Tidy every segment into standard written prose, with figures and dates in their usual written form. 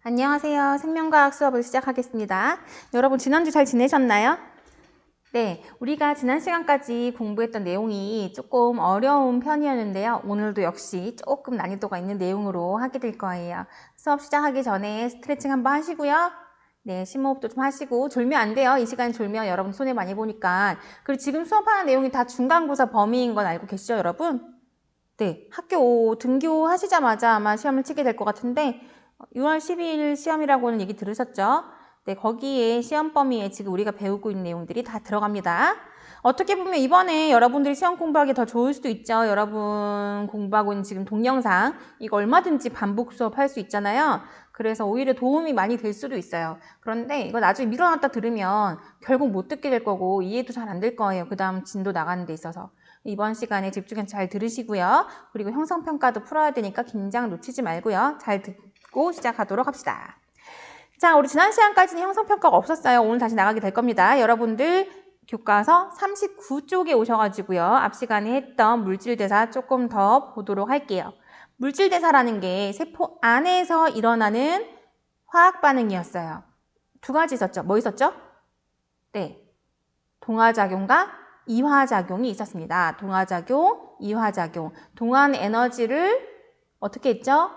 안녕하세요. 생명과학 수업을 시작하겠습니다. 여러분 지난주 잘 지내셨나요? 네, 우리가 지난 시간까지 공부했던 내용이 조금 어려운 편이었는데요. 오늘도 역시 조금 난이도가 있는 내용으로 하게 될 거예요. 수업 시작하기 전에 스트레칭 한번 하시고요. 네, 심호흡도 좀 하시고 졸면 안 돼요. 이 시간에 졸면 여러분 손해 많이 보니까. 그리고 지금 수업하는 내용이 다 중간고사 범위인 건 알고 계시죠, 여러분? 네, 학교 등교하시자마자 아마 시험을 치게 될 것 같은데 6월 12일 시험이라고는 얘기 들으셨죠? 네, 거기에 시험 범위에 지금 우리가 배우고 있는 내용들이 다 들어갑니다. 어떻게 보면 이번에 여러분들이 시험 공부하기 더 좋을 수도 있죠. 여러분 공부하고 있는 지금 동영상 이거 얼마든지 반복 수업할 수 있잖아요. 그래서 오히려 도움이 많이 될 수도 있어요. 그런데 이거 나중에 밀어놨다 들으면 결국 못 듣게 될 거고 이해도 잘 안 될 거예요. 그 다음 진도 나가는 데 있어서. 이번 시간에 집중해서 잘 들으시고요. 그리고 형성평가도 풀어야 되니까 긴장 놓치지 말고요. 잘 듣고 시작하도록 합시다. 자, 우리 지난 시간까지는 형성평가가 없었어요. 오늘 다시 나가게 될 겁니다. 여러분들 교과서 39쪽에 오셔가지고요. 앞 시간에 했던 물질대사 조금 더 보도록 할게요. 물질대사라는 게 세포 안에서 일어나는 화학반응이었어요. 두 가지 있었죠. 뭐 있었죠? 네, 동화작용과 이화작용이 있었습니다. 동화작용, 이화작용. 동화는 에너지를 어떻게 했죠?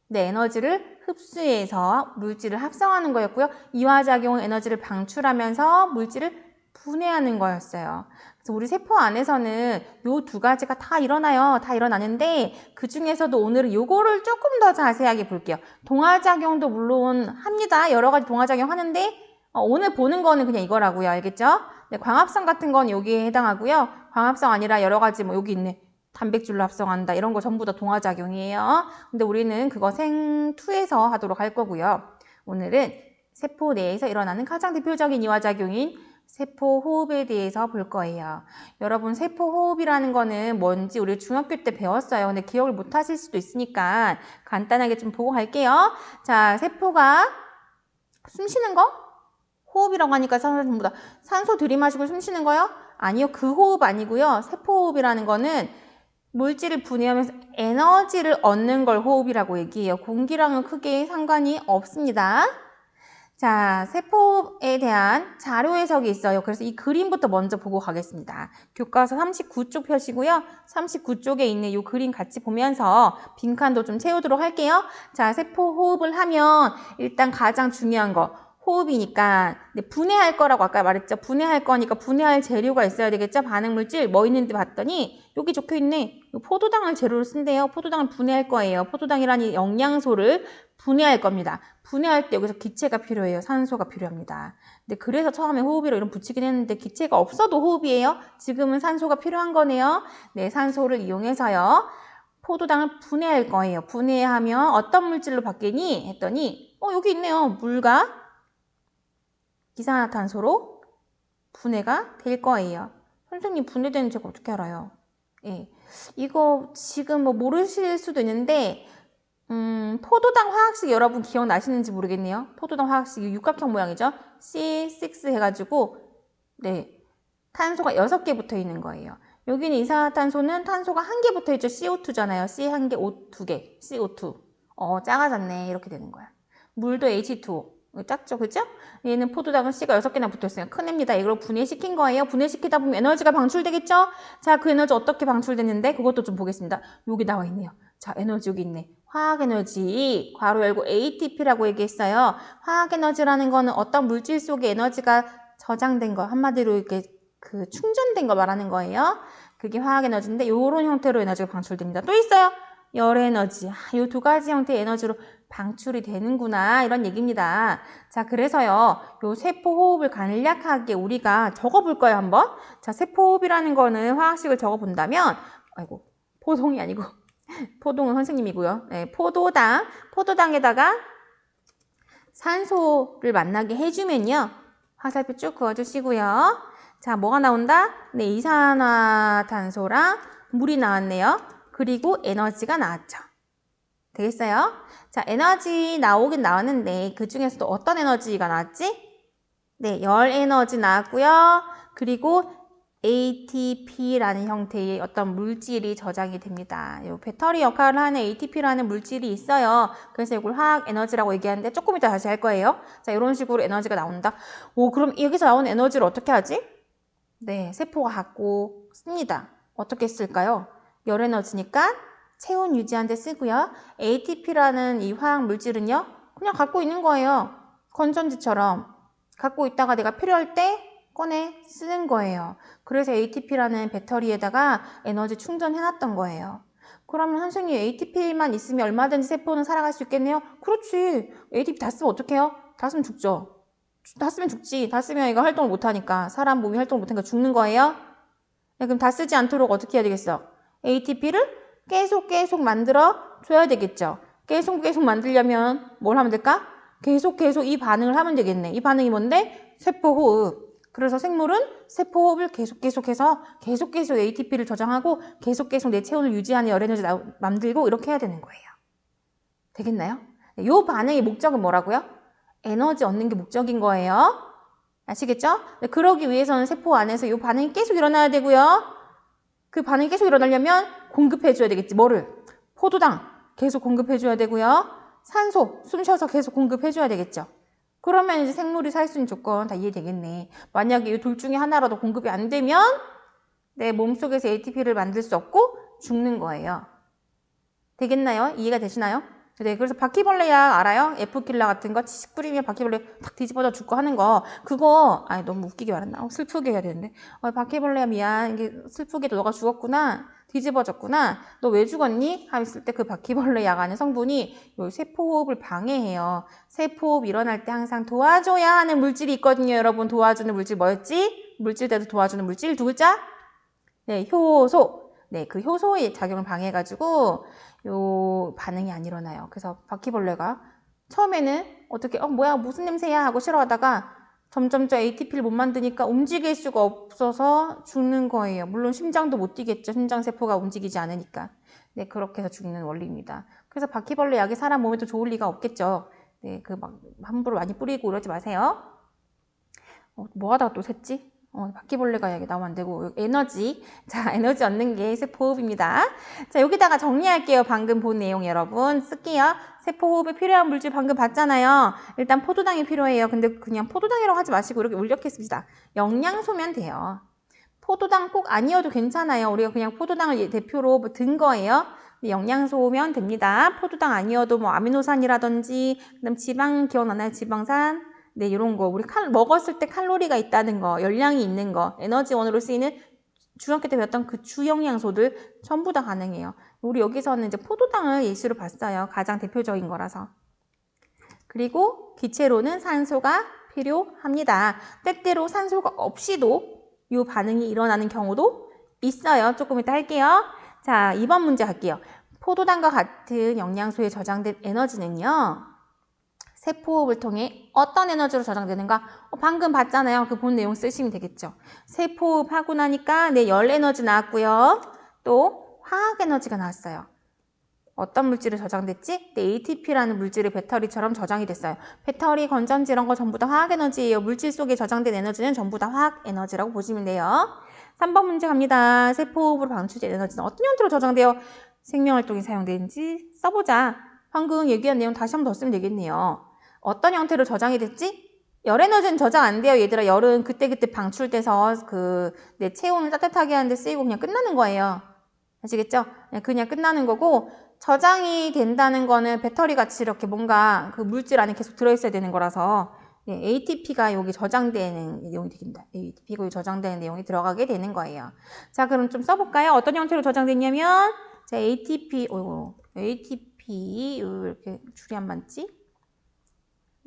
네, 에너지를 흡수해서 물질을 합성하는 거였고요. 이화작용은 에너지를 방출하면서 물질을 분해하는 거였어요. 그래서 우리 세포 안에서는 요 두 가지가 다 일어나요. 다 일어나는데 그 중에서도 오늘은 요거를 조금 더 자세하게 볼게요. 동화작용도 물론 합니다. 여러 가지 동화작용 하는데 오늘 보는 거는 그냥 이거라고요. 알겠죠? 네, 광합성 같은 건 여기에 해당하고요. 광합성 아니라 여러 가지 뭐 여기 있네. 단백질로 합성한다. 이런 거 전부 다 동화작용이에요. 근데 우리는 그거 생2에서 하도록 할 거고요. 오늘은 세포 내에서 일어나는 가장 대표적인 이화작용인 세포호흡에 대해서 볼 거예요. 여러분 세포호흡이라는 거는 뭔지 우리 중학교 때 배웠어요. 근데 기억을 못 하실 수도 있으니까 간단하게 좀 보고 갈게요. 자, 세포가 숨 쉬는 거? 호흡이라고 하니까 전부 다 산소 들이마시고 숨 쉬는 거요? 아니요. 그 호흡 아니고요. 세포호흡이라는 거는 물질을 분해하면서 에너지를 얻는 걸 호흡이라고 얘기해요. 공기랑은 크게 상관이 없습니다. 자, 세포에 대한 자료 해석이 있어요. 그래서 이 그림부터 먼저 보고 가겠습니다. 교과서 39쪽 펴시고요. 39쪽에 있는 이 그림 같이 보면서 빈칸도 좀 채우도록 할게요. 자, 세포 호흡을 하면 일단 가장 중요한 거 호흡이니까 분해할 거라고 아까 말했죠. 분해할 거니까 분해할 재료가 있어야 되겠죠. 반응물질 뭐 있는지 봤더니 여기 적혀 있네. 포도당을 재료로 쓴대요. 포도당을 분해할 거예요. 포도당이라는 영양소를 분해할 겁니다. 분해할 때 여기서 기체가 필요해요. 산소가 필요합니다. 근데 그래서 처음에 호흡이로 이름 붙이긴 했는데 기체가 없어도 호흡이에요. 지금은 산소가 필요한 거네요. 네, 산소를 이용해서요. 포도당을 분해할 거예요. 분해하면 어떤 물질로 바뀌니? 했더니 여기 있네요. 물과 이산화탄소로 분해가 될 거예요. 선생님 분해되는 제가 어떻게 알아요? 예, 이거 지금 뭐 모르실 수도 있는데 포도당 화학식 여러분 기억나시는지 모르겠네요. 포도당 화학식이 육각형 모양이죠. C6 해가지고 네, 탄소가 6개 붙어 있는 거예요. 여기는 이산화탄소는 탄소가 1개 붙어 있죠. CO2잖아요. C 1개, O 2개. CO2. 작아졌네. 이렇게 되는 거야. 물도 H2O. 작죠? 그죠? 얘는 포도당은 C가 6개나 붙어 있어요. 큰 애입니다. 이걸 분해시킨 거예요. 분해시키다 보면 에너지가 방출되겠죠? 자, 그 에너지 어떻게 방출됐는데 그것도 좀 보겠습니다. 여기 나와 있네요. 자, 에너지 여기 있네. 화학에너지, 괄호 열고 ATP라고 얘기했어요. 화학에너지라는 거는 어떤 물질 속에 에너지가 저장된 거, 한마디로 이렇게 충전된 거 말하는 거예요. 그게 화학에너지인데 이런 형태로 에너지가 방출됩니다. 또 있어요. 열에너지. 이 두 가지 형태의 에너지로 방출이 되는구나 이런 얘기입니다. 자, 그래서요. 요 세포호흡을 간략하게 우리가 적어볼 거예요. 한번. 자, 세포호흡이라는 거는 화학식을 적어본다면 아이고 포동이 아니고 포동은 선생님이고요. 네, 포도당에다가 산소를 만나게 해주면요. 화살표 쭉 그어주시고요. 자, 뭐가 나온다? 네, 이산화탄소랑 물이 나왔네요. 그리고 에너지가 나왔죠. 되겠어요? 자, 에너지 나오긴 나왔는데 그 중에서도 어떤 에너지가 나왔지? 네, 열 에너지 나왔고요. 그리고 ATP라는 형태의 어떤 물질이 저장이 됩니다. 요 배터리 역할을 하는 ATP라는 물질이 있어요. 그래서 이걸 화학 에너지라고 얘기하는데 조금 이따 다시 할 거예요. 자, 이런 식으로 에너지가 나온다. 오, 그럼 여기서 나오는 에너지를 어떻게 하지? 네, 세포가 갖고 씁니다. 어떻게 쓸까요? 열 에너지니까 체온 유지하는 데 쓰고요. ATP라는 이 화학 물질은요, 그냥 갖고 있는 거예요. 건전지처럼. 갖고 있다가 내가 필요할 때 꺼내 쓰는 거예요. 그래서 ATP라는 배터리에다가 에너지 충전해놨던 거예요. 그러면 선생님 ATP만 있으면 얼마든지 세포는 살아갈 수 있겠네요? 그렇지. ATP 다 쓰면 어떡해요? 다 쓰면 죽죠. 다 쓰면 죽지. 다 쓰면 이거 활동을 못하니까. 사람 몸이 활동을 못하니까 죽는 거예요? 네, 그럼 다 쓰지 않도록 어떻게 해야 되겠어? ATP를 계속 만들어 줘야 되겠죠. 계속 만들려면 뭘 하면 될까? 계속 이 반응을 하면 되겠네. 이 반응이 뭔데? 세포호흡. 그래서 생물은 세포호흡을 계속해서 ATP를 저장하고 계속 내 체온을 유지하는 열에너지 만들고 이렇게 해야 되는 거예요. 되겠나요? 이 반응의 목적은 뭐라고요? 에너지 얻는 게 목적인 거예요. 아시겠죠? 그러기 위해서는 세포 안에서 이 반응이 계속 일어나야 되고요. 그 반응이 계속 일어나려면 공급해줘야 되겠지. 뭐를? 포도당 계속 공급해줘야 되고요. 산소, 숨 쉬어서 계속 공급해줘야 되겠죠. 그러면 이제 생물이 살 수 있는 조건 다 이해되겠네. 만약에 이 둘 중에 하나라도 공급이 안 되면 내 몸속에서 ATP를 만들 수 없고 죽는 거예요. 되겠나요? 이해가 되시나요? 네, 그래서 바퀴벌레 약 알아요? F킬러 같은 거 치식 뿌리면 바퀴벌레 탁 뒤집어져 죽고 하는 거. 그거 너무 웃기게 말했나? 슬프게 해야 되는데. 바퀴벌레야 미안. 이게 슬프게도 너가 죽었구나. 뒤집어졌구나. 너 왜 죽었니? 했을 때 그 바퀴벌레 약 안에 성분이 요 세포호흡을 방해해요. 세포호흡 일어날 때 항상 도와줘야 하는 물질이 있거든요. 여러분 도와주는 물질 뭐였지? 물질대로 도와주는 물질 두 글자? 네, 효소. 네, 그 효소의 작용을 방해해가지고 요 반응이 안 일어나요. 그래서 바퀴벌레가 처음에는 어떻게 뭐야 무슨 냄새야 하고 싫어하다가 점점 ATP를 못 만드니까 움직일 수가 없어서 죽는 거예요. 물론 심장도 못 뛰겠죠. 심장세포가 움직이지 않으니까. 네, 그렇게 해서 죽는 원리입니다. 그래서 바퀴벌레 약이 사람 몸에도 좋을 리가 없겠죠. 네, 그 막 함부로 많이 뿌리고 그러지 마세요. 뭐 하다가 또 샜지? 바퀴벌레가 여기 나오면 안 되고 에너지. 자, 에너지 얻는 게 세포호흡입니다. 자, 여기다가 정리할게요. 방금 본 내용 여러분 쓸게요. 세포호흡에 필요한 물질 방금 봤잖아요. 일단 포도당이 필요해요. 근데 그냥 포도당이라고 하지 마시고 이렇게 울력했습니다. 영양소면 돼요. 포도당 꼭 아니어도 괜찮아요. 우리가 그냥 포도당을 대표로 든 거예요. 영양소면 됩니다. 포도당 아니어도 뭐 아미노산이라든지 그다음 지방 기억나나요? 지방산. 네, 이런 거 우리 먹었을 때 칼로리가 있다는 거, 열량이 있는 거, 에너지원으로 쓰이는 중학교 때 배웠던 그 주영양소들 전부 다 가능해요. 우리 여기서는 이제 포도당을 예시로 봤어요. 가장 대표적인 거라서. 그리고 기체로는 산소가 필요합니다. 때때로 산소가 없이도 이 반응이 일어나는 경우도 있어요. 조금 이따 할게요. 자, 2번 문제 할게요. 포도당과 같은 영양소에 저장된 에너지는요. 세포호흡을 통해 어떤 에너지로 저장되는가? 방금 봤잖아요. 그 본 내용 쓰시면 되겠죠. 세포호흡 하고 나니까 열 에너지 나왔고요. 또 화학 에너지가 나왔어요. 어떤 물질이 저장됐지? ATP라는 물질이 배터리처럼 저장이 됐어요. 배터리, 건전지 이런 거 전부 다 화학 에너지예요. 물질 속에 저장된 에너지는 전부 다 화학 에너지라고 보시면 돼요. 3번 문제 갑니다. 세포호흡으로 방출된 에너지는 어떤 형태로 저장되어 생명활동에 사용되는지 써보자. 방금 얘기한 내용 다시 한번 더 쓰면 되겠네요. 어떤 형태로 저장이 됐지? 열 에너지는 저장 안 돼요. 얘들아, 열은 그때그때 방출돼서 내 체온을 따뜻하게 하는데 쓰이고 그냥 끝나는 거예요. 아시겠죠? 그냥 끝나는 거고, 저장이 된다는 거는 배터리 같이 이렇게 뭔가 그 물질 안에 계속 들어있어야 되는 거라서 ATP가 여기 저장되는 내용이 되겠다. ATP가 여기 저장되는 내용이 들어가게 되는 거예요. 자, 그럼 좀 써볼까요? 어떤 형태로 저장됐냐면, 자, ATP 이렇게 줄이 안 맞지?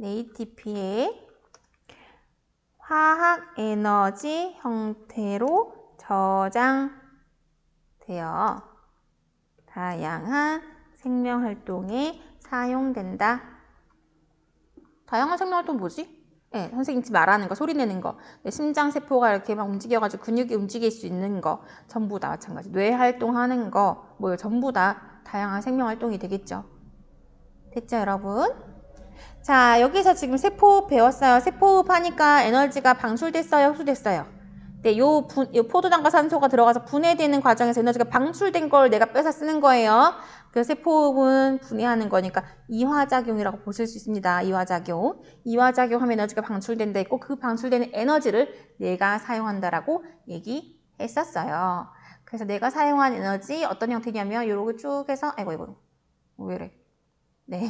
ATP의 화학 에너지 형태로 저장되어 다양한 생명활동에 사용된다. 다양한 생명활동 뭐지? 네, 선생님 지금 말하는 거, 소리 내는 거, 심장세포가 이렇게 막 움직여가지고 근육이 움직일 수 있는 거 전부 다 마찬가지. 뇌 활동하는 거, 뭐 전부 다 다양한 생명활동이 되겠죠. 됐죠, 여러분? 자, 여기서 지금 세포호흡 배웠어요. 세포호흡 하니까 에너지가 방출됐어요? 흡수됐어요? 네, 요 포도당과 산소가 들어가서 분해되는 과정에서 에너지가 방출된 걸 내가 뺏어 쓰는 거예요. 그래서 세포는 분해하는 거니까 이화작용이라고 보실 수 있습니다. 이화작용. 이화작용하면 에너지가 방출된다 했고 그 방출되는 에너지를 내가 사용한다라고 얘기했었어요. 그래서 내가 사용한 에너지 어떤 형태냐면 요렇게 쭉 해서 아이고 왜 이래. 네.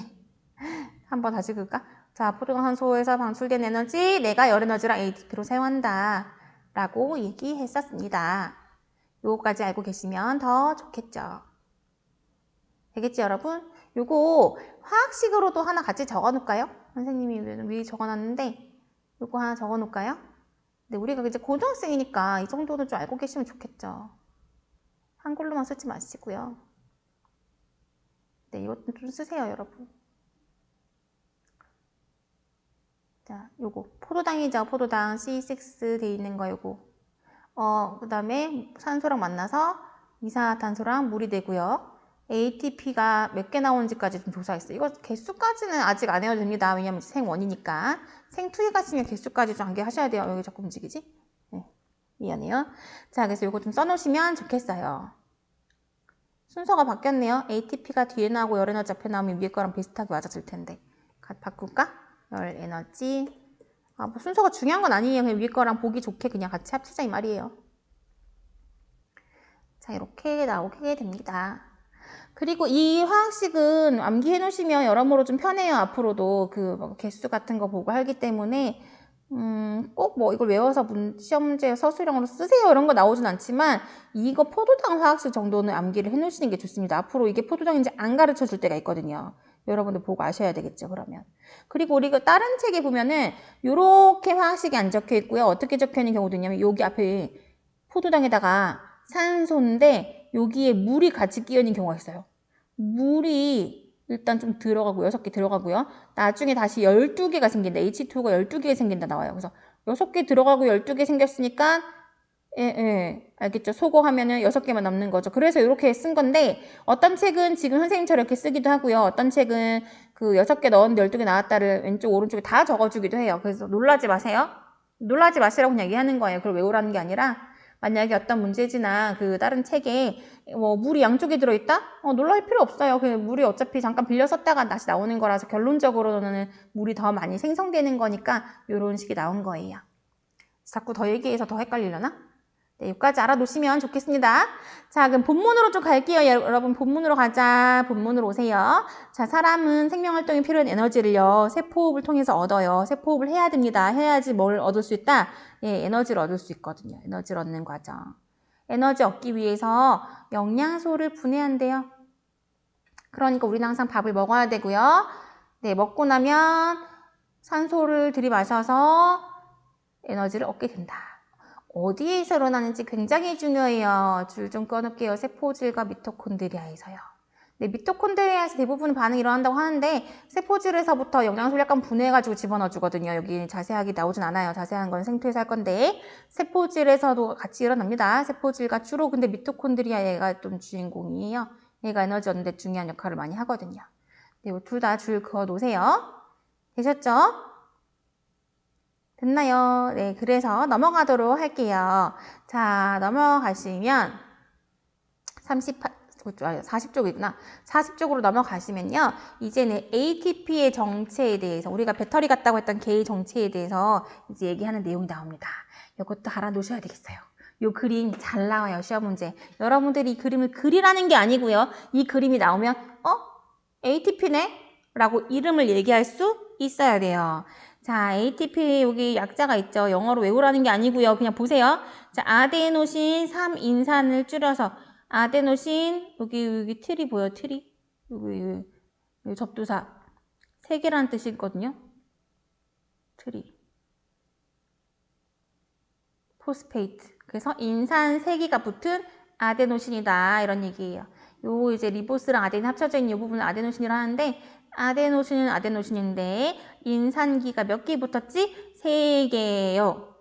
한번 다시 그을까? 자, 포도당산소에서 방출된 에너지 내가 열 에너지랑 ATP로 사용한다 라고 얘기했었습니다. 요거까지 알고 계시면 더 좋겠죠. 되겠지 여러분? 요거 화학식으로도 하나 같이 적어 놓을까요? 선생님이 위에 적어 놨는데 요거 하나 적어 놓을까요? 근데 우리가 이제 고등학생이니까 이 정도는 좀 알고 계시면 좋겠죠. 한글로만 쓰지 마시고요. 네, 이것도 좀 쓰세요 여러분. 자, 요거 포도당이죠. 포도당 C6 돼 있는 거 요거. 그 다음에 산소랑 만나서 이산화탄소랑 물이 되고요. ATP가 몇 개 나오는지까지 좀 조사했어요. 이거 개수까지는 아직 안 해도 됩니다. 왜냐면 생원이니까. 생투에 가시면 개수까지 좀 암기하셔야 돼요. 여기 자꾸 움직이지? 네, 미안해요. 자, 그래서 이거 좀 써놓으시면 좋겠어요. 순서가 바뀌었네요. ATP가 뒤에 나오고 열 에너지 앞에 나오면 위에 거랑 비슷하게 맞아질 텐데. 바꿀까? 열 에너지. 뭐 순서가 중요한 건 아니에요. 그냥 위에 거랑 보기 좋게 그냥 같이 합치자 이 말이에요. 자, 이렇게 나오게 됩니다. 그리고 이 화학식은 암기해 놓으시면 여러모로 좀 편해요. 앞으로도 그 개수 같은 거 보고 하기 때문에 꼭 뭐 이걸 외워서 시험지에 서술형으로 쓰세요 이런 거 나오진 않지만 이거 포도당 화학식 정도는 암기를 해 놓으시는 게 좋습니다. 앞으로 이게 포도당인지 안 가르쳐 줄 때가 있거든요. 여러분들 보고 아셔야 되겠죠, 그러면. 그리고 우리가 다른 책에 보면은 요렇게 화학식이 안 적혀 있고요. 어떻게 적혀 있는 경우도 있냐면 여기 앞에 포도당에다가 산소인데 여기에 물이 같이 끼어 있는 경우가 있어요. 물이 일단 좀 들어가고 6개 들어가고요. 나중에 다시 12개가 생긴다. H2가 12개 생긴다 나와요. 그래서 6개 들어가고 12개 생겼으니까 알겠죠? 소거하면은 6개만 남는 거죠. 그래서 이렇게 쓴 건데 어떤 책은 지금 선생님처럼 이렇게 쓰기도 하고요. 어떤 책은 그 6개 넣었는데 12개 나왔다를 왼쪽 오른쪽에 다 적어주기도 해요. 그래서 놀라지 마세요. 놀라지 마시라고 그냥 얘기하는 거예요. 그걸 외우라는 게 아니라 만약에 어떤 문제지나 그 다른 책에 물이 양쪽에 들어있다? 놀랄 필요 없어요. 그 물이 어차피 잠깐 빌려 썼다가 다시 나오는 거라서 결론적으로는 물이 더 많이 생성되는 거니까 이런 식이 나온 거예요. 자꾸 더 얘기해서 더 헷갈리려나? 네, 여기까지 알아두시면 좋겠습니다. 자, 그럼 본문으로 좀 갈게요. 여러분, 본문으로 가자. 본문으로 오세요. 자, 사람은 생명활동에 필요한 에너지를요, 세포호흡을 통해서 얻어요. 세포호흡을 해야 됩니다. 해야지 뭘 얻을 수 있다? 예, 에너지를 얻을 수 있거든요. 에너지를 얻는 과정. 에너지 얻기 위해서 영양소를 분해한대요. 그러니까 우리는 항상 밥을 먹어야 되고요. 네, 먹고 나면 산소를 들이마셔서 에너지를 얻게 된다. 어디에서 일어나는지 굉장히 중요해요. 줄 좀 꺼놓을게요. 세포질과 미토콘드리아에서요. 네, 미토콘드리아에서 대부분 반응이 일어난다고 하는데 세포질에서부터 영양소를 약간 분해해가지고 집어넣어주거든요. 여기 자세하게 나오진 않아요. 자세한 건 생투에서 할 건데 세포질에서도 같이 일어납니다. 세포질과 주로 근데 미토콘드리아 얘가 좀 주인공이에요. 얘가 에너지 얻는 데 중요한 역할을 많이 하거든요. 네, 둘 다 줄 그어 놓으세요. 되셨죠? 됐나요? 네, 그래서 넘어가도록 할게요. 자, 넘어가시면 40쪽이구나. 40쪽으로 넘어가시면요. 이제는 ATP의 정체에 대해서 우리가 배터리 같다고 했던 개의 정체에 대해서 이제 얘기하는 내용이 나옵니다. 이것도 알아놓으셔야 되겠어요. 이 그림 잘 나와요. 시험 문제. 여러분들이 이 그림을 그리라는 게 아니고요. 이 그림이 나오면 ATP네? 라고 이름을 얘기할 수 있어야 돼요. 자, ATP 여기 약자가 있죠. 영어로 외우라는 게 아니고요. 그냥 보세요. 자, 아데노신 3인산을 줄여서 아데노신 여기 트리 보여요? 트리? 여기 접두사 3개라는 뜻이 있거든요. 트리. 포스페이트. 그래서 인산 3개가 붙은 아데노신이다. 이런 얘기예요. 요 이제 리보스랑 아데닌 합쳐져 있는 이 부분을 아데노신이라 하는데 아데노신은 아데노신인데 인산기가 몇 개 붙었지? 3개예요.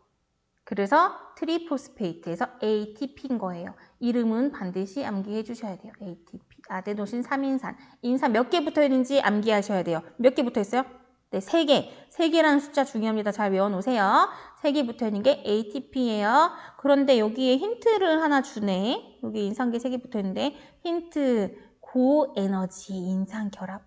그래서 트리포스페이트에서 ATP인 거예요. 이름은 반드시 암기해 주셔야 돼요. ATP. 아데노신 3인산. 인산 몇 개 붙어 있는지 암기하셔야 돼요. 몇 개 붙어 있어요? 네, 3개. 3개라는 숫자 중요합니다. 잘 외워놓으세요. 색이 붙어있는 게 ATP예요. 그런데 여기에 힌트를 하나 주네. 여기 인산기 색이 붙어있는데 힌트 고에너지 인산결합.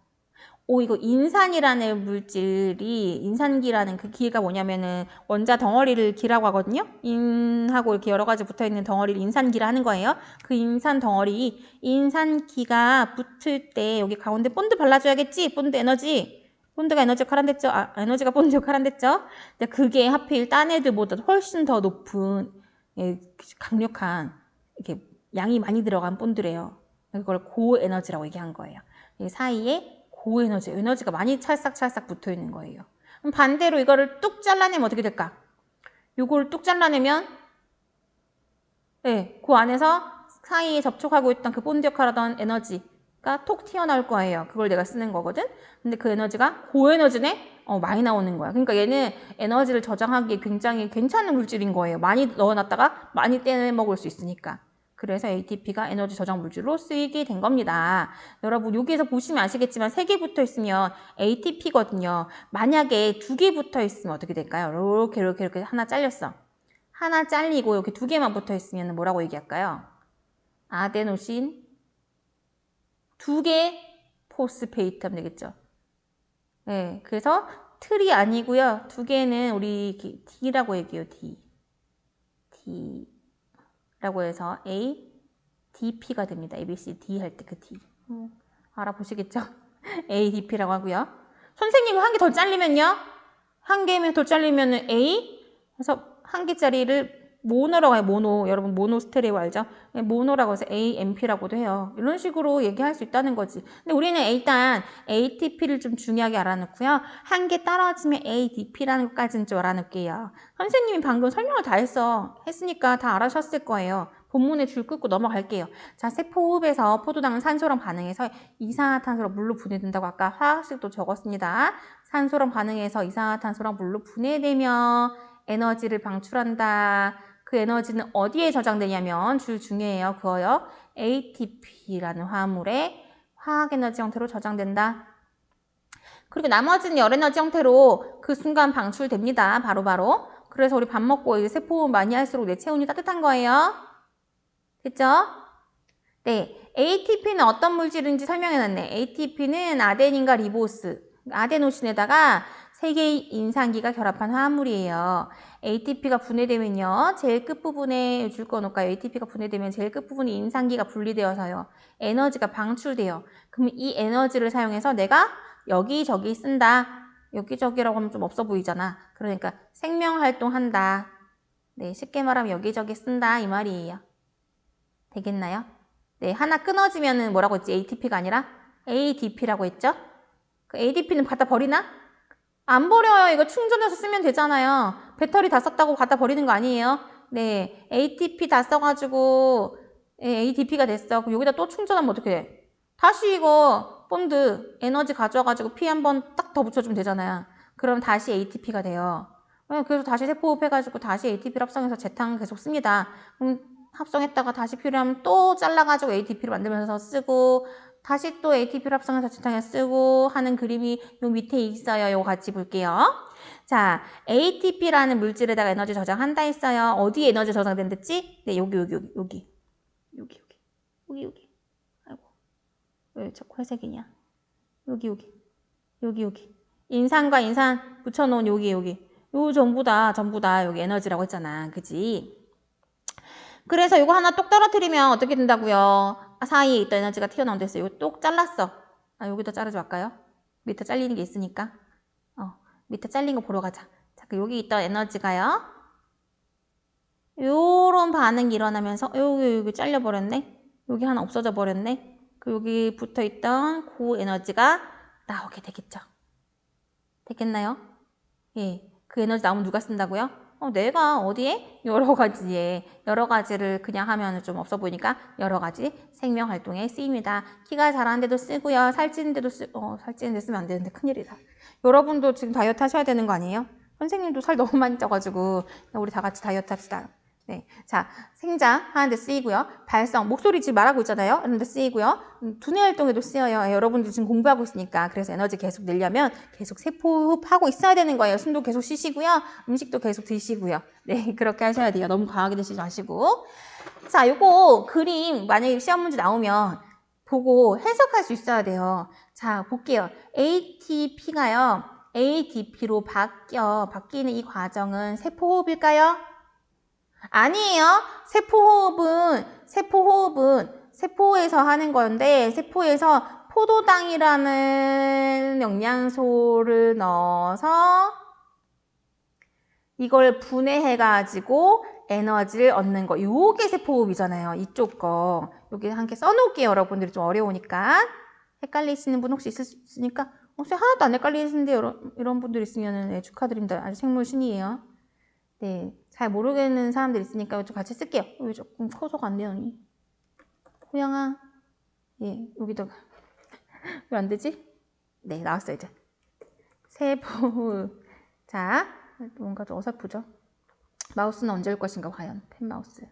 이거 인산이라는 물질이 인산기라는 그 기가 뭐냐면은 원자 덩어리를 기라고 하거든요. 인하고 이렇게 여러 가지 붙어있는 덩어리를 인산기라 하는 거예요. 그 인산 덩어리, 인산기가 붙을 때 여기 가운데 본드 발라줘야겠지? 본드 에너지. 본드가 에너지 역할 한댔죠? 에너지가 본드 역할 한댔죠? 근데 그게 하필 딴 애들보다 훨씬 더 높은 강력한 이렇게 양이 많이 들어간 본드래요. 그걸 고에너지라고 얘기한 거예요. 이 사이에 고에너지, 에너지가 많이 찰싹찰싹 붙어 있는 거예요. 그럼 반대로 이거를 뚝 잘라내면 어떻게 될까? 이걸 뚝 잘라내면 그 안에서 사이에 접촉하고 있던 그 본드 역할을 하던 에너지가 톡 튀어나올 거예요. 그걸 내가 쓰는 거거든. 근데 그 에너지가 고에너지네? 많이 나오는 거야. 그러니까 얘는 에너지를 저장하기에 굉장히 괜찮은 물질인 거예요. 많이 넣어놨다가 많이 떼먹을 수 있으니까. 그래서 ATP가 에너지 저장 물질로 쓰이게 된 겁니다. 여러분 여기에서 보시면 아시겠지만 3개 붙어 있으면 ATP거든요. 만약에 2개 붙어 있으면 어떻게 될까요? 이렇게 하나 잘렸어. 하나 잘리고 이렇게 2개만 붙어 있으면 뭐라고 얘기할까요? 아데노신 2개 포스페이트 하면 되겠죠. 네, 그래서 틀이 아니고요. 2개는 우리 D라고 얘기해요. D. 라고 해서 A, DP가 됩니다. A, B, C, D 할 때 그 D. 알아보시겠죠? A, DP라고 하고요. 선생님이 한 개 더 잘리면요? 한 개면 더 잘리면 A, 그래서 한 개짜리를 모노라고 해요. 모노. 여러분 모노 스테레오 알죠? 모노라고 해서 AMP라고도 해요. 이런 식으로 얘기할 수 있다는 거지. 근데 우리는 일단 ATP를 좀 중요하게 알아놓고요. 한 개 떨어지면 ADP라는 것까지는 좀 알아놓을게요. 선생님이 방금 설명을 다 했으니까 다 알아셨을 거예요. 본문에 줄 긋고 넘어갈게요. 자, 세포호흡에서 포도당은 산소랑 반응해서 이산화탄소랑 물로 분해된다고 아까 화학식도 적었습니다. 산소랑 반응해서 이산화탄소랑 물로 분해되며 에너지를 방출한다. 그 에너지는 어디에 저장되냐면 중요해요. 그거요. ATP라는 화합물에 화학에너지 형태로 저장된다. 그리고 나머지는 열에너지 형태로 그 순간 방출됩니다. 바로바로. 그래서 우리 밥 먹고 세포 많이 할수록 내 체온이 따뜻한 거예요. 됐죠? 네. ATP는 어떤 물질인지 설명해놨네. ATP는 아데닌과 리보스, 아데노신에다가 3개의 인산기가 결합한 화합물이에요. ATP가 분해되면요. 제일 끝부분에 줄 거 놓을까요? ATP가 분해되면 제일 끝부분에 인산기가 분리되어서요. 에너지가 방출돼요. 그럼 이 에너지를 사용해서 내가 여기저기 쓴다. 여기저기라고 하면 좀 없어 보이잖아. 그러니까 생명활동한다. 네, 쉽게 말하면 여기저기 쓴다 이 말이에요. 되겠나요? 네, 하나 끊어지면은 뭐라고 했지? ATP가 아니라 ADP라고 했죠? 그 ADP는 갖다 버리나? 안 버려요. 이거 충전해서 쓰면 되잖아요. 배터리 다 썼다고 갖다 버리는 거 아니에요? 네, ATP 다 써가지고 ADP가 됐어. 그럼 여기다 또 충전하면 어떻게 돼? 다시 이거 본드 에너지 가져와가지고 P 한번 딱 더 붙여주면 되잖아요. 그럼 다시 ATP가 돼요. 그래서 다시 세포호흡 해가지고 다시 ATP를 합성해서 제탕 계속 씁니다. 그럼 합성했다가 다시 필요하면 또 잘라가지고 ATP를 만들면서 쓰고 다시 또 ATP를 합성해서 제탕에 쓰고 하는 그림이 요 밑에 있어요. 요거 같이 볼게요. 자, ATP라는 물질에다가 에너지 저장한다 했어요. 어디에 에너지 저장된댔지? 네, 여기. 아이고, 왜 자꾸 회색이냐? 여기. 인산과 인산 붙여놓은 여기. 요 전부 다 여기 에너지라고 했잖아. 그지? 그래서 이거 하나 똑 떨어뜨리면 어떻게 된다고요? 사이에 있던 에너지가 튀어나온다 했어요. 이거 똑 잘랐어. 여기다 자르지 말까요? 밑에 잘리는 게 있으니까. 밑에 잘린 거 보러 가자. 자, 여기 있던 에너지가요. 요런 반응이 일어나면서 여기 잘려버렸네. 여기 하나 없어져 버렸네. 여기 붙어있던 고에너지가 나오게 되겠죠. 되겠나요? 예. 그 에너지 나오면 누가 쓴다고요? 내가 어디에? 여러 가지를 그냥 하면 좀 없어 보이니까 여러 가지 생명 활동에 쓰입니다. 키가 자라는 데도 쓰고요. 살찌는 데도 살찌는 데 쓰면 안 되는데 큰일이다. 여러분도 지금 다이어트 하셔야 되는 거 아니에요? 선생님도 살 너무 많이 쪄가지고 우리 다 같이 다이어트 합시다. 네, 자, 생장하는 데 쓰이고요. 발성, 목소리 지금 말하고 있잖아요. 이런 데 쓰이고요. 두뇌 활동에도 쓰여요. 여러분들 지금 공부하고 있으니까. 그래서 에너지 계속 늘려면 계속 세포호흡하고 있어야 되는 거예요. 숨도 계속 쉬시고요. 음식도 계속 드시고요. 네, 그렇게 하셔야 돼요. 너무 과하게 드시지 마시고. 자, 요거 그림 만약에 시험 문제 나오면 보고 해석할 수 있어야 돼요. 자, 볼게요. ATP가요. ADP로 바뀌는 이 과정은 세포호흡일까요? 아니에요. 세포호흡은 세포에서 하는 건데, 세포에서 포도당이라는 영양소를 넣어서 이걸 분해해가지고 에너지를 얻는 거. 요게 세포호흡이잖아요. 이쪽 거. 여기 함께 써놓을게요. 여러분들이 좀 어려우니까. 헷갈리시는 분 혹시 있으니까, 선생님 하나도 안 헷갈리시는데, 이런 분들 있으면 네, 축하드립니다. 아주 생물 신이에요. 네, 잘 모르겠는 사람들 있으니까 좀 같이 쓸게요. 여기 조금 커서가 안 되더니. 호영아, 예, 여기도 왜 안 되지? 네, 나왔어요 이제. 세포. 자, 뭔가 좀 어설프죠? 마우스는 언제 올 것인가 과연? 펜 마우스.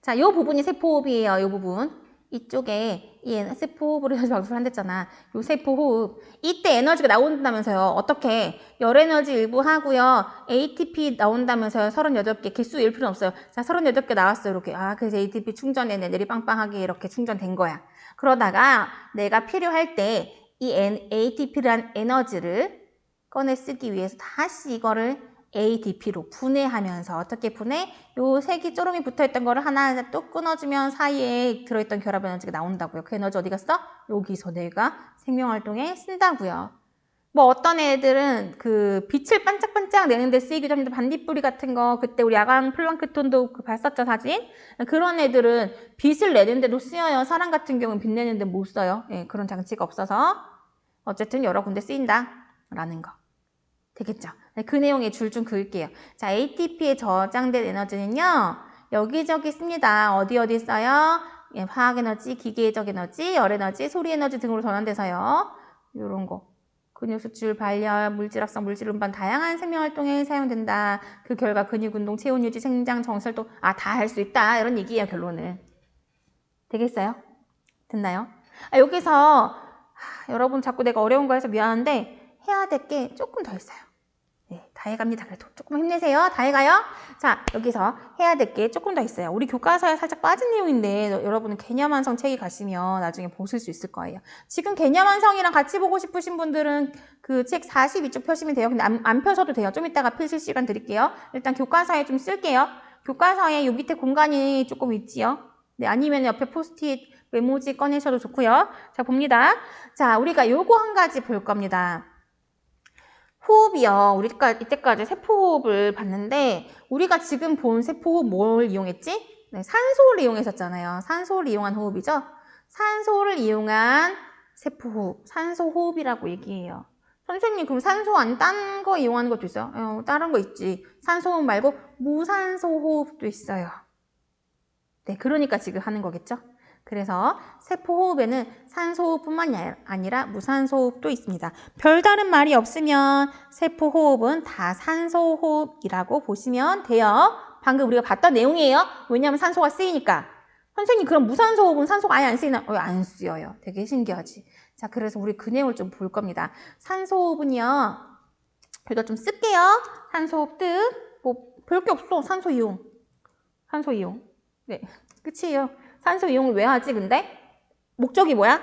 자, 이 부분이 세포호흡이에요. 이 부분. 이쪽에 이 세포호흡으로 해서 박수를 한댔잖아. 요 세포호흡. 이때 에너지가 나온다면서요. 어떻게? 열에너지 일부 하고요. ATP 나온다면서요. 38개. 개수 일 필요는 없어요. 자, 38개 나왔어요. 이렇게. 아, 그래서 ATP 충전에 내리 빵빵하게 이렇게 충전된 거야. 그러다가 내가 필요할 때 이 ATP란 에너지를 꺼내 쓰기 위해서 다시 이거를 ADP로 분해하면서 어떻게 분해? 요 색이 쪼름이 붙어있던 거를 하나 또 끊어주면 사이에 들어있던 결합 에너지가 나온다고요. 그 에너지 어디 갔어? 여기서 내가 생명활동에 쓴다고요. 뭐 어떤 애들은 그 빛을 반짝반짝 내는데 쓰이기도 합니다. 반딧불이 같은 거 그때 우리 야광 플랑크톤도 봤었죠 사진? 그런 애들은 빛을 내는데도 쓰여요. 사람 같은 경우는 빛 내는데 못 써요. 예, 그런 장치가 없어서 어쨌든 여러 군데 쓰인다 라는 거. 되겠죠? 그 내용의 줄 좀 그을게요. 자, ATP에 저장된 에너지는요. 여기저기 씁니다. 어디 써요? 예, 화학에너지, 기계적 에너지, 열에너지, 소리에너지 등으로 전환돼서요. 이런 거. 근육 수출, 발열, 물질 합성, 물질 운반 다양한 생명활동에 사용된다. 그 결과 근육운동, 체온 유지, 생장, 정설도 다 할 수 있다. 이런 얘기예요, 결론은. 되겠어요? 됐나요? 여기서 여러분 자꾸 내가 어려운 거 해서 미안한데 해야 될 게 조금 더 있어요. 네, 다 해갑니다. 그래도 조금 힘내세요. 다 해가요. 자, 여기서 해야 될 게 조금 더 있어요. 우리 교과서에 살짝 빠진 내용인데 여러분은 개념완성 책에 가시면 나중에 보실 수 있을 거예요. 지금 개념완성이랑 같이 보고 싶으신 분들은 그 책 42쪽 펴시면 돼요. 근데 안 펴셔도 돼요. 좀 이따가 펴실 시간 드릴게요. 일단 교과서에 좀 쓸게요. 교과서에 요 밑에 공간이 조금 있지요. 네, 아니면 옆에 포스트잇 메모지 꺼내셔도 좋고요. 자, 봅니다. 자, 우리가 요거 한 가지 볼 겁니다. 호흡이요. 우리가 이때까지 세포호흡을 봤는데 우리가 지금 본 세포호흡 뭘 이용했지? 네, 산소를 이용했었잖아요. 산소를 이용한 호흡이죠. 산소를 이용한 세포호흡, 산소호흡이라고 얘기해요. 선생님 그럼 산소 안 딴 거 이용하는 것도 있어요? 다른 거 있지. 산소호흡 말고 무산소호흡도 있어요. 네, 그러니까 지금 하는 거겠죠? 그래서 세포호흡에는 산소호흡뿐만 아니라 무산소호흡도 있습니다. 별다른 말이 없으면 세포호흡은 다 산소호흡이라고 보시면 돼요. 방금 우리가 봤던 내용이에요. 왜냐하면 산소가 쓰이니까. 선생님 그럼 무산소호흡은 산소가 아예 안 쓰이나? 안 쓰여요. 되게 신기하지. 자, 그래서 우리 그 내용을 좀 볼 겁니다. 산소호흡은요. 이거 좀 쓸게요. 산소호흡 뜻. 뭐 별 게 없어. 산소 이용. 산소 이용. 네, 끝이에요. 산소 이용을 왜 하지 근데? 목적이 뭐야?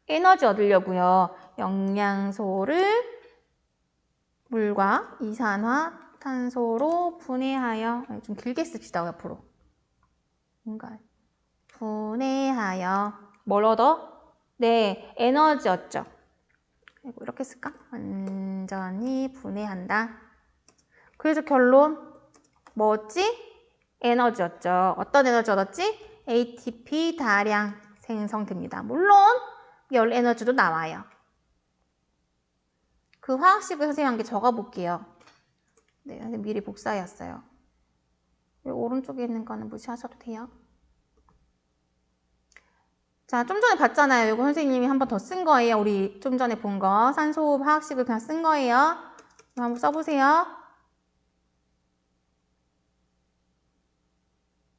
에너지 얻으려고요. 영양소를 물과 이산화탄소로 분해하여 좀 길게 씁시다 앞으로. 뭔가 분해하여 뭘 얻어? 네, 에너지 얻죠. 이렇게 쓸까? 완전히 분해한다. 그래서 결론 뭐였지? 에너지 얻죠. 어떤 에너지 얻었지? ATP 다량 생성됩니다. 물론 열 에너지도 나와요. 그 화학식을 선생님 한 개 적어볼게요. 네, 미리 복사해왔어요. 오른쪽에 있는 거는 무시하셔도 돼요. 자, 좀 전에 봤잖아요. 이거 선생님이 한 번 더 쓴 거예요. 우리 좀 전에 본 거. 산소호흡 화학식을 그냥 쓴 거예요. 한번 써보세요.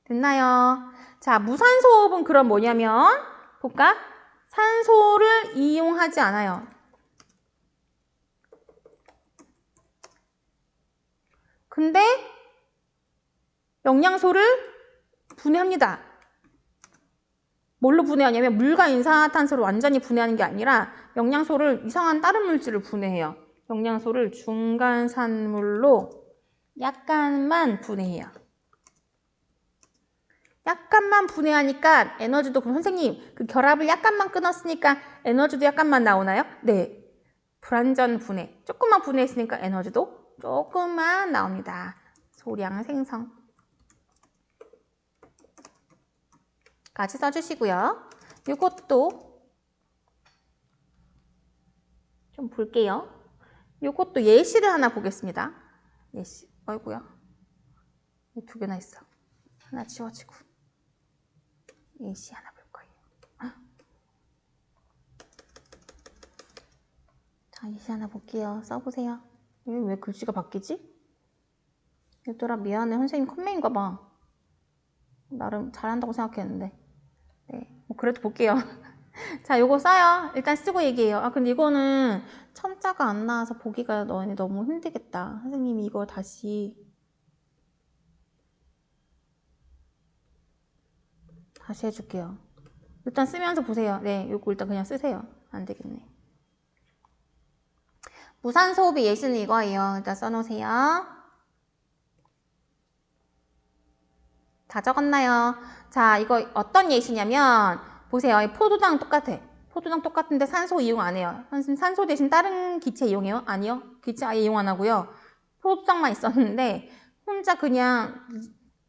됐나요? 자, 무산소호흡은 그럼 뭐냐면 볼까? 산소를 이용하지 않아요. 근데 영양소를 분해합니다. 뭘로 분해하냐면 물과 이산화탄소를 완전히 분해하는 게 아니라 영양소를 이상한 다른 물질을 분해해요. 영양소를 중간산물로 약간만 분해해요. 약간만 분해하니까 에너지도, 그럼 선생님 그 결합을 약간만 끊었으니까 에너지도 약간만 나오나요? 네. 불완전 분해. 조금만 분해했으니까 에너지도 조금만 나옵니다. 소량 생성. 같이 써주시고요. 이것도 좀 볼게요. 이것도 예시를 하나 보겠습니다. 예시. 아이고야. 두 개나 있어. 하나 지워지고. 예시 하나 볼 거예요. 자, 예시 하나 볼게요. 써보세요. 왜 글씨가 바뀌지? 얘들아 미안해. 선생님 컴맹인가 봐. 나름 잘한다고 생각했는데. 네, 뭐 그래도 볼게요. 자, 요거 써요. 일단 쓰고 얘기해요. 아, 근데 이거는 첨자가 안 나와서 보기가 너무 힘들겠다. 선생님이 이거 다시 해줄게요. 일단 쓰면서 보세요. 네, 요거 일단 그냥 쓰세요. 안 되겠네. 무산소호흡의 예시는 이거예요. 일단 써놓으세요. 다 적었나요? 자, 이거 어떤 예시냐면 보세요. 포도당 똑같아. 포도당 똑같은데 산소 이용 안 해요. 산소 대신 다른 기체 이용해요? 아니요. 기체 아예 이용 안 하고요. 포도당만 있었는데 혼자 그냥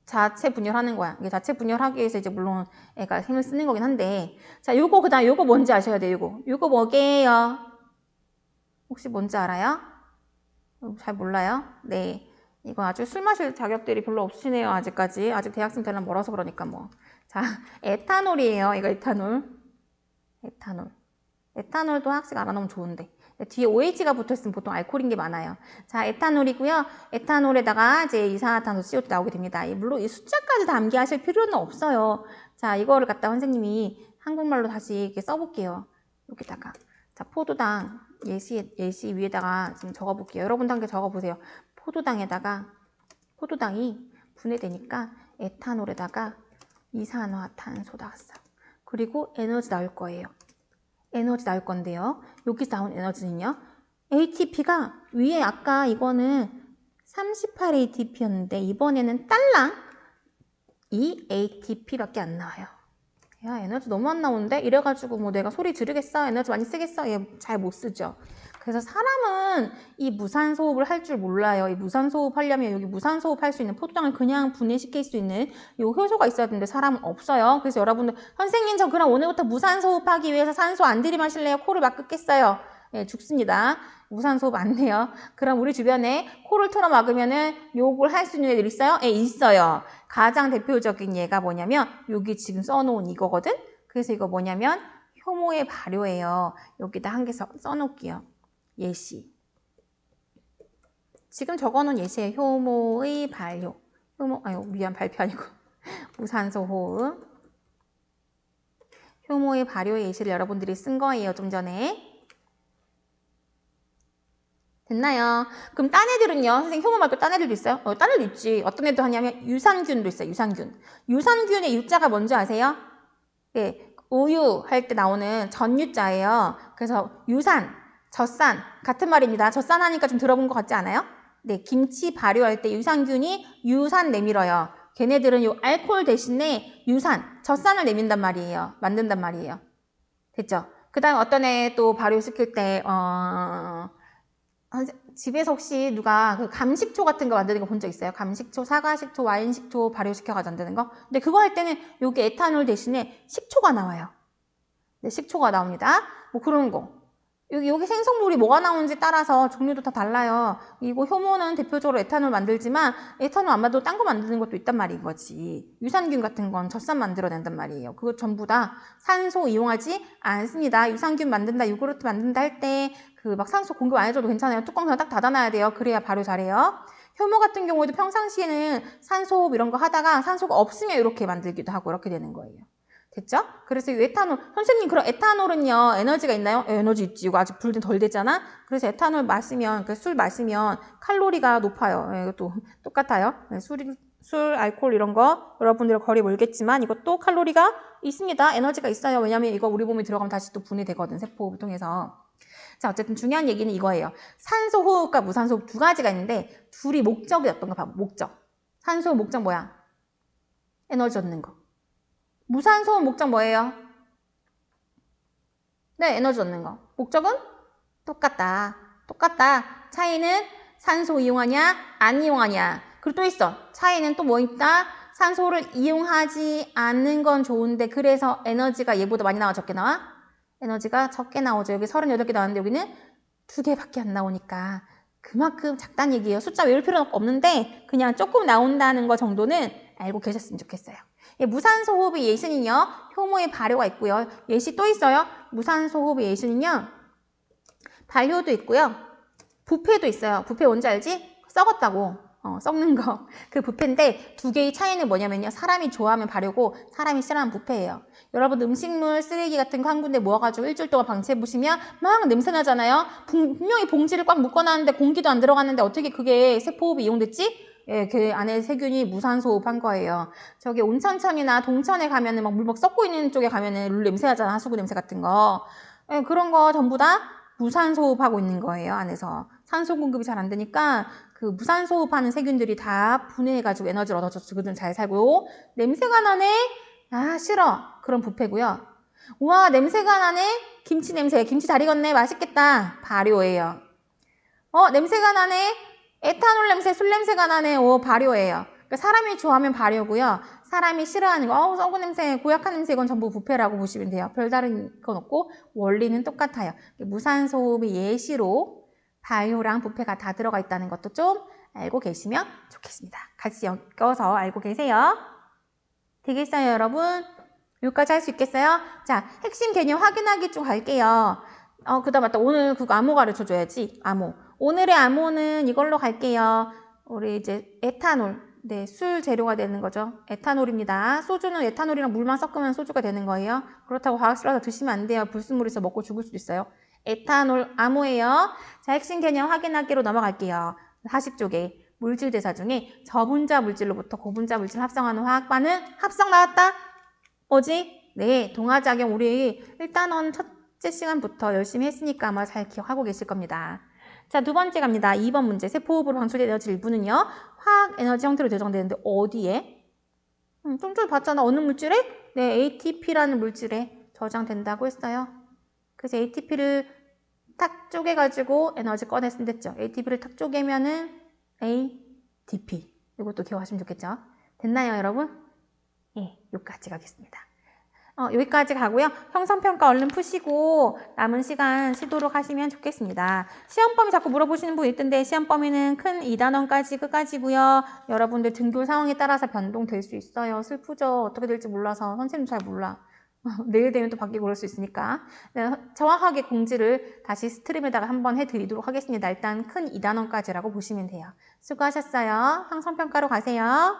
자체 분열하는 거야. 이게 자체 분열하기 위해서 이제 물론 애가 힘을 쓰는 거긴 한데, 자, 요거 그다음 요거 뭔지 아셔야 돼요. 요거 뭐게요? 혹시 뭔지 알아요? 잘 몰라요? 네. 이거 아주 술 마실 자격들이 별로 없으시네요. 아직까지. 아직 대학생 되려면 멀어서 그러니까 뭐. 자, 에탄올이에요. 이거 에탄올. 에탄올도 학식 알아놓으면 좋은데. 뒤에 OH가 붙어있으면 보통 알코올인 게 많아요. 자, 에탄올이고요. 에탄올에다가 이제 이산화탄소 CO2 나오게 됩니다. 물론 이 숫자까지 다 암기하실 필요는 없어요. 자, 이거를 갖다 선생님이 한국말로 다시 이렇게 써볼게요. 여기다가. 자, 포도당 예시 위에다가 지금 적어볼게요. 여러분도 함께 적어보세요. 포도당이 분해되니까 에탄올에다가 이산화탄소 나왔어요. 그리고 에너지 나올 거예요. 에너지 나올 건데요. 여기서 나온 에너지는요. ATP가 위에 아까 이거는 38ATP였는데 이번에는 딸랑 이 ATP밖에 안 나와요. 야, 에너지 너무 안 나오는데? 이래가지고 뭐 내가 소리 지르겠어? 에너지 많이 쓰겠어? 얘 잘 못 쓰죠. 그래서 사람은 이 무산소호흡을 할 줄 몰라요. 이 무산소호흡 하려면 여기 무산소호흡 할 수 있는 포도당을 그냥 분해시킬 수 있는 이 효소가 있어야 되는데 사람은 없어요. 그래서 여러분들 선생님 저 그럼 오늘부터 무산소호흡 하기 위해서 산소 안 들이마실래요? 코를 막 끄겠어요. 예, 죽습니다. 무산소호흡 안 돼요. 그럼 우리 주변에 코를 털어 막으면은 요걸 할 수 있는 애들 있어요? 예, 있어요. 가장 대표적인 예가 뭐냐면 여기 지금 써놓은 이거거든? 그래서 이거 뭐냐면 효모의 발효예요. 여기다 한 개 써놓을게요. 예시. 지금 적어놓은 예시에 효모의 발효. 미안, 발표 아니고. 무산소 호흡. 효모의 발효의 예시를 여러분들이 쓴 거예요, 좀 전에. 됐나요? 그럼 딴 애들은요? 선생님 효모 말고 딴 애들도 있어요? 딴 애도 있지. 어떤 애도 하냐면 유산균도 있어요, 유산균. 유산균의 유자가 뭔지 아세요? 네, 우유 할 때 나오는 전유자예요. 그래서 유산, 젖산 같은 말입니다. 젖산 하니까 좀 들어본 것 같지 않아요? 네, 김치 발효할 때 유산균이 유산 내밀어요. 걔네들은 요 알코올 대신에 유산, 젖산을 내민단 말이에요. 만든단 말이에요. 됐죠? 그 다음 어떤 애 또 발효시킬 때 집에서 혹시 누가 그 감식초 같은 거 만드는 거 본 적 있어요? 감식초, 사과식초, 와인식초 발효시켜가지고 만드는 거? 근데 그거 할 때는 여기 에탄올 대신에 식초가 나와요. 네, 식초가 나옵니다. 뭐 그런 거. 여기 생성물이 뭐가 나오는지 따라서 종류도 다 달라요. 이거 효모는 대표적으로 에탄올 만들지만 에탄올 안 만들고 딴 거 만드는 것도 있단 말인 거지. 유산균 같은 건 젖산 만들어낸단 말이에요. 그거 전부 다 산소 이용하지 않습니다. 유산균 만든다, 요구르트 만든다 할 때 그 막 산소 공급 안 해줘도 괜찮아요. 뚜껑 그냥 딱 닫아놔야 돼요. 그래야 발효 잘해요. 효모 같은 경우에도 평상시에는 산소호흡 이런 거 하다가 산소가 없으면 이렇게 만들기도 하고 이렇게 되는 거예요. 됐죠? 그래서 이 에탄올, 선생님 그럼 에탄올은요 에너지가 있나요? 에너지 있지. 이거 아직 불도 덜 됐잖아? 그래서 에탄올 마시면, 그 술 마시면 칼로리가 높아요. 이것도 똑같아요. 술, 알코올 이런 거 여러분들 거리 멀겠지만 이것도 칼로리가 있습니다. 에너지가 있어요. 왜냐면 이거 우리 몸에 들어가면 다시 또 분해되거든. 세포호흡을 통해서. 자, 어쨌든 중요한 얘기는 이거예요. 산소호흡과 무산소호흡 두 가지가 있는데 둘이 목적이 어떤가 봐봐. 목적. 산소호흡 목적 뭐야? 에너지 얻는 거. 무산소호흡 목적 뭐예요? 네, 에너지 얻는 거. 목적은 똑같다. 똑같다. 차이는 산소 이용하냐, 안 이용하냐. 그리고 또 있어. 차이는 또 뭐 있다? 산소를 이용하지 않는 건 좋은데 그래서 에너지가 얘보다 많이 나와, 적게 나와? 에너지가 적게 나오죠. 여기 38개 나왔는데 여기는 2개밖에 안 나오니까 그만큼 작다는 얘기예요. 숫자 외울 필요는 없는데 그냥 조금 나온다는 거 정도는 알고 계셨으면 좋겠어요. 무산소 호흡의 예시는요. 효모의 발효가 있고요. 예시 또 있어요. 무산소 호흡의 예시는요. 발효도 있고요. 부패도 있어요. 부패 뭔지 알지? 썩었다고. 썩는 거. 그 부패인데 두 개의 차이는 뭐냐면요. 사람이 좋아하면 발효고 사람이 싫어하면 부패예요. 여러분 음식물, 쓰레기 같은 거 한 군데 모아가지고 일주일 동안 방치해보시면 막 냄새 나잖아요. 분명히 봉지를 꽉 묶어놨는데 공기도 안 들어갔는데 어떻게 그게 세포호흡이 이용됐지? 예, 그 안에 세균이 무산소호흡한 거예요. 저기 온천천이나 동천에 가면은 막 물 막 썩고 있는 쪽에 가면은 물 냄새 나잖아. 하수구 냄새 같은 거. 예, 그런 거 전부 다 무산소호흡하고 있는 거예요. 안에서. 산소 공급이 잘 안 되니까 그 무산소호흡하는 세균들이 다 분해해가지고 에너지를 얻어줘서 그들은 잘 살고 냄새가 나네? 아 싫어. 그런 부패고요. 우와 냄새가 나네? 김치 냄새. 김치 잘 익었네. 맛있겠다. 발효예요. 냄새가 나네? 에탄올 냄새, 술 냄새가 나네. 발효예요. 그러니까 사람이 좋아하면 발효고요. 사람이 싫어하는 거, 썩은 냄새, 고약한 냄새 이건 전부 부패라고 보시면 돼요. 별다른 건 없고 원리는 똑같아요. 무산소호흡의 예시로 발효랑 부패가 다 들어가 있다는 것도 좀 알고 계시면 좋겠습니다. 같이 엮어서 알고 계세요. 되겠어요, 여러분? 여기까지 할 수 있겠어요? 자, 핵심 개념 확인하기 좀 갈게요. 그다음 맞다. 오늘 그거 암호 가르쳐줘야지. 암호. 오늘의 암호는 이걸로 갈게요. 우리 이제 에탄올. 네, 술 재료가 되는 거죠. 에탄올입니다. 소주는 에탄올이랑 물만 섞으면 소주가 되는 거예요. 그렇다고 과학실에서 드시면 안 돼요. 불순물에서 먹고 죽을 수도 있어요. 에탄올 암호예요. 자, 핵심 개념 확인하기로 넘어갈게요. 40쪽에 물질 대사 중에 저분자 물질로부터 고분자 물질 합성하는 화학반응 합성 나왔다. 뭐지? 네, 동화작용 우리 일단은 첫째 시간부터 열심히 했으니까 아마 잘 기억하고 계실 겁니다. 자, 두 번째 갑니다. 2번 문제. 세포호흡으로 방출된 에너지 일부는요. 화학 에너지 형태로 조정되는데 어디에? 좀 전에 봤잖아. 어느 물질에? 네, ATP라는 물질에 저장된다고 했어요. 그래서 ATP를 탁 쪼개가지고 에너지 꺼냈으면 됐죠. ATP를 탁 쪼개면은 ATP. 이것도 기억하시면 좋겠죠. 됐나요, 여러분? 예, 여기까지 가겠습니다. 여기까지 가고요. 형성평가 얼른 푸시고 남은 시간 쉬도록 하시면 좋겠습니다. 시험 범위 자꾸 물어보시는 분 있던데 시험 범위는 큰 2단원까지 끝까지고요. 여러분들 등교 상황에 따라서 변동될 수 있어요. 슬프죠. 어떻게 될지 몰라서 선생님도 잘 몰라. 내일 되면 또 바뀌고 그럴 수 있으니까 네, 정확하게 공지를 다시 스트림에다가 한번 해드리도록 하겠습니다. 일단 큰 2단원까지라고 보시면 돼요. 수고하셨어요. 형성평가로 가세요.